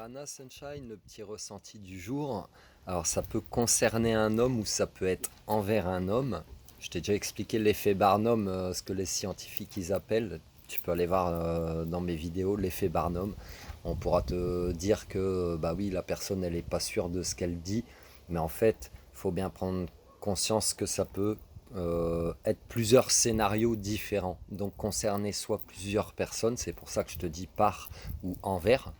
Anna Sunshine, le petit ressenti du jour. Alors ça peut concerner un homme ou ça peut être envers un homme. Je t'ai déjà expliqué l'effet Barnum, ce que les scientifiques ils appellent. Tu peux aller voir dans mes vidéos l'effet Barnum. On pourra te dire que bah oui, la personne elle est pas sûre de ce qu'elle dit, mais en fait, il faut bien prendre conscience que ça peut être plusieurs scénarios différents. Donc concerner soit plusieurs personnes, c'est pour ça que je te dis par ou envers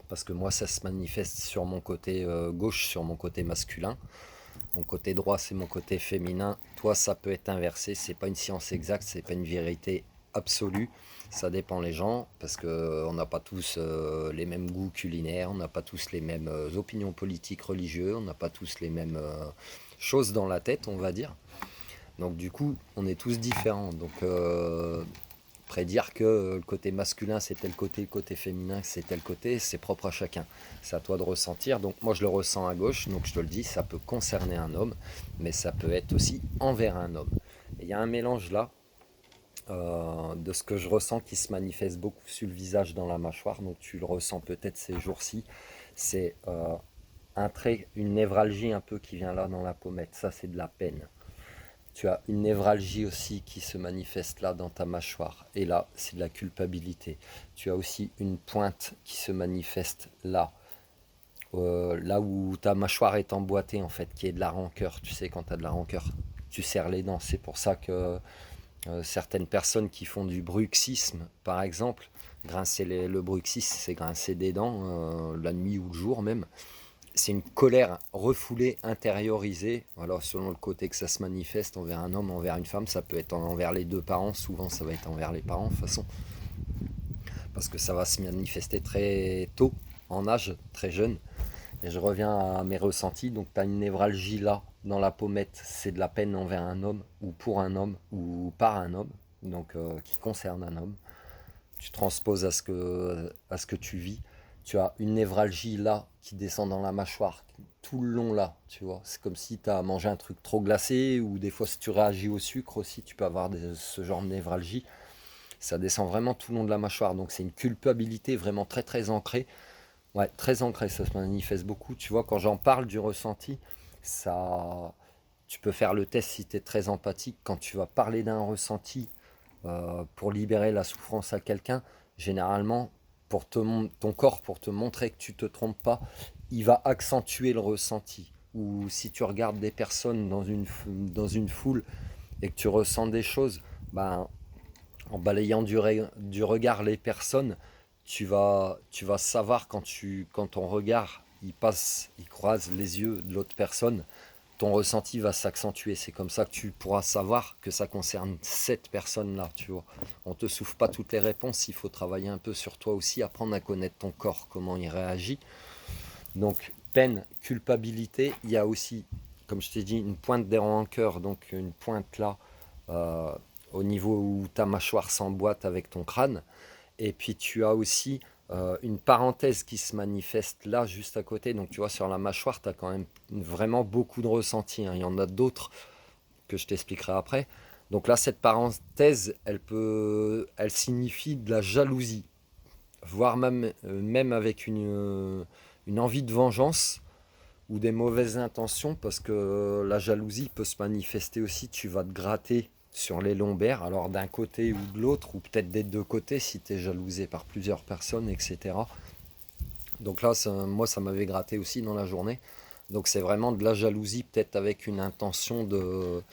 parce que moi ça se manifeste sur mon côté gauche, sur mon côté masculin. Mon côté droit c'est mon côté féminin. Toi ça peut être inversé, c'est pas une science exacte, c'est pas une vérité absolue. Ça dépend les gens parce que on n'a pas tous les mêmes goûts culinaires, on n'a pas tous les mêmes opinions politiques, religieuses, on n'a pas tous les mêmes choses dans la tête, on va dire. Donc du coup, on est tous différents. Donc prédire que le côté masculin c'est tel côté, le côté féminin c'est tel côté, c'est propre à chacun. C'est à toi de ressentir. Donc moi je le ressens à gauche, donc je te le dis, ça peut concerner un homme, mais ça peut être aussi envers un homme. Il y a un mélange là de ce que je ressens qui se manifeste beaucoup sur le visage, dans la mâchoire, donc tu le ressens peut-être ces jours-ci. C'est un trait, une névralgie un peu qui vient là dans la pommette, ça c'est de la peine. Tu as une névralgie aussi qui se manifeste là dans ta mâchoire. Et là, c'est de la culpabilité. Tu as aussi une pointe qui se manifeste là. Là où ta mâchoire est emboîtée, en fait, qui est de la rancœur. Tu sais, quand tu as de la rancœur, tu serres les dents. C'est pour ça que certaines personnes qui font du bruxisme, par exemple, le bruxisme, c'est grincer des dents, la nuit ou le jour même, c'est une colère refoulée, intériorisée. Alors, selon le côté que ça se manifeste, envers un homme, envers une femme, ça peut être envers les deux parents. Souvent, ça va être envers les parents, de toute façon. Parce que ça va se manifester très tôt, en âge, très jeune. Et je reviens à mes ressentis. Donc, tu as une névralgie là, dans la pommette. C'est de la peine envers un homme, ou pour un homme, ou par un homme. Donc, qui concerne un homme. Tu transposes à ce que tu vis. Tu as une névralgie là qui descend dans la mâchoire, tout le long là, tu vois. C'est comme si tu as mangé un truc trop glacé, ou des fois si tu réagis au sucre aussi, tu peux avoir ce genre de névralgie. Ça descend vraiment tout le long de la mâchoire, donc c'est une culpabilité vraiment très très ancrée. Ouais, très ancrée, ça se manifeste beaucoup. Tu vois, quand j'en parle du ressenti, ça, tu peux faire le test si tu es très empathique. Quand tu vas parler d'un ressenti, pour libérer la souffrance à quelqu'un, généralement, ton corps, pour te montrer que tu ne te trompes pas, il va accentuer le ressenti. Ou si tu regardes des personnes dans une foule et que tu ressens des choses, ben, en balayant du regard les personnes, tu vas savoir quand ton regard il croise les yeux de l'autre personne, ton ressenti va s'accentuer. C'est comme ça que tu pourras savoir que ça concerne cette personne-là, tu vois. On te souffle pas toutes les réponses, il faut travailler un peu sur toi aussi, apprendre à connaître ton corps, comment il réagit. Donc, peine, culpabilité, il y a aussi, comme je t'ai dit, une pointe des rancœurs, donc une pointe là, euh, au niveau où ta mâchoire s'emboîte avec ton crâne. Et puis tu as aussi une parenthèse qui se manifeste là, juste à côté. Donc tu vois, sur la mâchoire, tu as quand même vraiment beaucoup de ressentis, hein. Il y en a d'autres que je t'expliquerai après. Donc là, cette parenthèse, elle signifie de la jalousie, voire même avec une envie de vengeance ou des mauvaises intentions, parce que la jalousie peut se manifester aussi. Tu vas te gratter sur les lombaires, alors d'un côté ou de l'autre, ou peut-être des deux côtés si tu es jalousé par plusieurs personnes, etc. Donc là, moi, ça m'avait gratté aussi dans la journée. Donc c'est vraiment de la jalousie, peut-être avec une intention de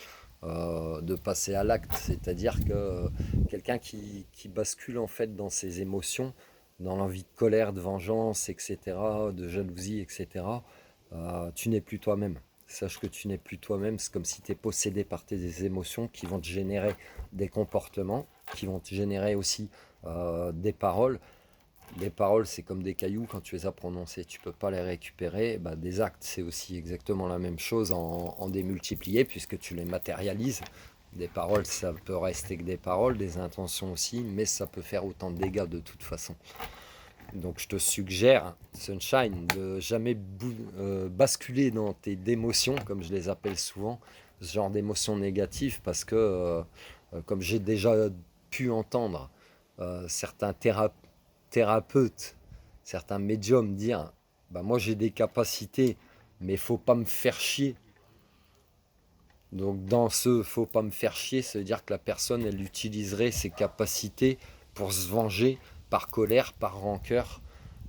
passer à l'acte. C'est-à-dire que quelqu'un qui bascule en fait dans ses émotions, dans l'envie de colère, de vengeance, etc., de jalousie, etc., tu n'es plus toi-même. Sache que tu n'es plus toi-même, c'est comme si tu es possédé par tes émotions qui vont te générer des comportements, qui vont te générer aussi des paroles. Les paroles, c'est comme des cailloux, quand tu les as prononcées, tu ne peux pas les récupérer. Bah, des actes, c'est aussi exactement la même chose en démultiplié, puisque tu les matérialises. Des paroles, ça peut rester que des paroles, des intentions aussi, mais ça peut faire autant de dégâts de toute façon. Donc je te suggère, Sunshine, de jamais basculer dans tes émotions, comme je les appelle souvent, ce genre d'émotions négatives, parce que, comme j'ai déjà pu entendre certains thérapeutes certains médiums dire, bah moi j'ai des capacités, mais faut pas me faire chier. Donc dans ce faut pas me faire chier, ça veut dire que la personne, elle utiliserait ses capacités pour se venger par colère, par rancœur,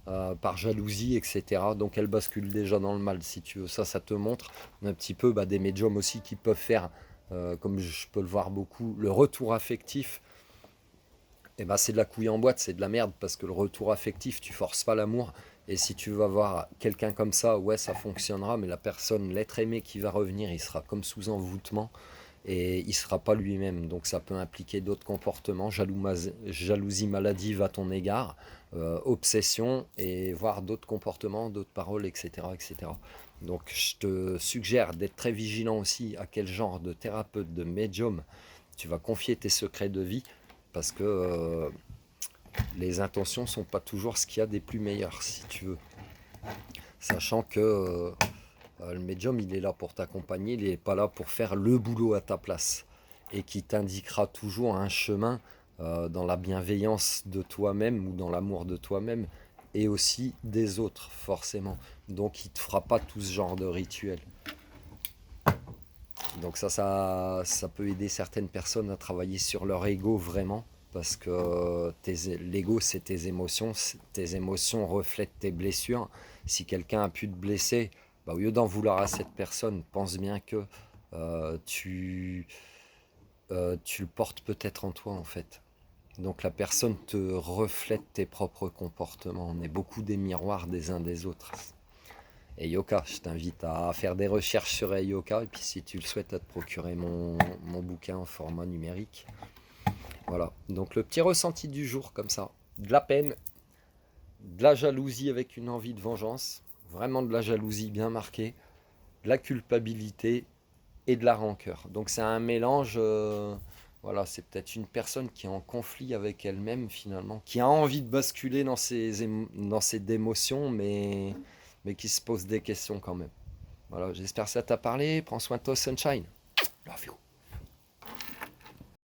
par jalousie, etc. Donc elle bascule déjà dans le mal, si tu veux. Ça te montre un petit peu des médiums aussi qui peuvent faire, comme je peux le voir beaucoup, le retour affectif. Et c'est de la couille en boîte, c'est de la merde, parce que le retour affectif, tu forces pas l'amour. Et si tu vas voir quelqu'un comme ça, ouais, ça fonctionnera, mais la personne, l'être aimé qui va revenir, il sera comme sous envoûtement et il sera pas lui-même. Donc ça peut impliquer d'autres comportements, jalousie maladive à ton égard, obsession et voire d'autres comportements, d'autres paroles, etc., etc. Donc je te suggère d'être très vigilant aussi à quel genre de thérapeute, de médium tu vas confier tes secrets de vie, parce que les intentions sont pas toujours ce qu'il y a des plus meilleurs, si tu veux. Sachant que le médium, il est là pour t'accompagner, il n'est pas là pour faire le boulot à ta place. Et qui t'indiquera toujours un chemin dans la bienveillance de toi-même ou dans l'amour de toi-même et aussi des autres, forcément. Donc il ne te fera pas tout ce genre de rituel. Donc ça peut aider certaines personnes à travailler sur leur ego vraiment, parce que l'ego c'est tes émotions reflètent tes blessures. Si quelqu'un a pu te blesser, au lieu d'en vouloir à cette personne, pense bien que tu le portes peut-être en toi en fait. Donc la personne te reflète tes propres comportements. On est beaucoup des miroirs des uns des autres. Et Yoka, je t'invite à faire des recherches sur Yoka et puis si tu le souhaites à te procurer mon bouquin en format numérique. Voilà, donc le petit ressenti du jour comme ça, de la peine, de la jalousie avec une envie de vengeance, vraiment de la jalousie bien marquée, de la culpabilité et de la rancœur. Donc c'est un mélange, voilà, c'est peut-être une personne qui est en conflit avec elle-même finalement, qui a envie de basculer dans ses émotions, mais qui se pose des questions quand même. Voilà, j'espère que ça t'a parlé. Prends soin de toi, Sunshine. Love you.